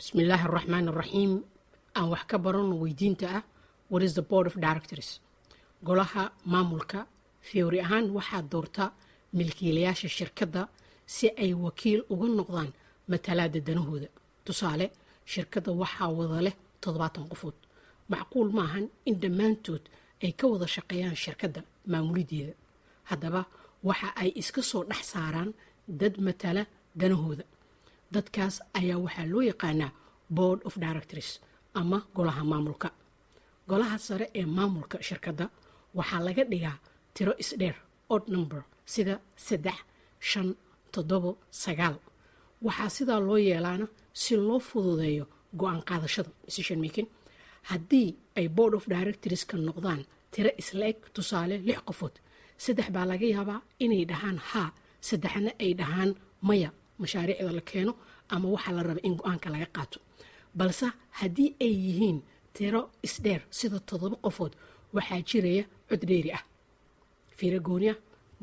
بسم الله الرحمن الرحيم. aan wax ka barano weydiinta ah what is the board of directors. golaha maamulka theory ahaan waxaa doorta milkiilayaasha shirkadda si ay wakiil uga noqdaan matalaadda danahooda. tusaale, shirkadda waxaa wada leh 70 qofood. macquul maahan in dhammaantood ay ka wada shaqeeyaan shirkadda maamulideeda. haddaba waxa ay iska soo dhex saaraan dad matala danahooda. dadkaas ayaa waxaa loo yaqaanaa board of directors ama golaha maamulka. golaha sare ee maamulka shirkadda waxaa laga dhigaa tiro isdheer odd number sida 3, 5, 7, 9. waxaa sidaa loo yeelaana si loo fududeeyo go'aan qaadashada decision making. haddii ay board of directors ka noqdaan tiro isla eg, tusaale 6 qofood, 3 baa laga yaabaa inay dhahaan haa, 3na ay dhahaan maya mashaariicda la keeno ama waxaa la raba in go'aanka laga qaato. balse haddii ay yihiin tiro isdheer sida 7 qofood, waxaa jiraya cod dheeri ah. fiiro gooniya,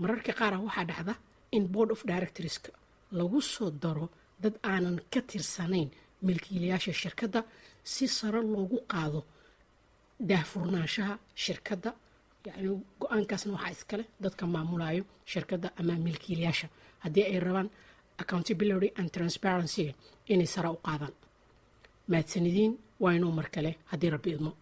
mararka qaar waxaa dhacda in board of directorska lagu soo daro dad aanan ka tirsanayn milkiilayaasha shirkadda si sare loogu qaado daahfurnaanshaha shirkadda. yacni go'aankaasna waxaa iskale dadka maamulayo shirkadda ama milkiilayaasha haddii ay rabaan accountability and transparency inay sare u qaadaan. mahadsanidin waa inoo mar kale haddii rabbi idmo.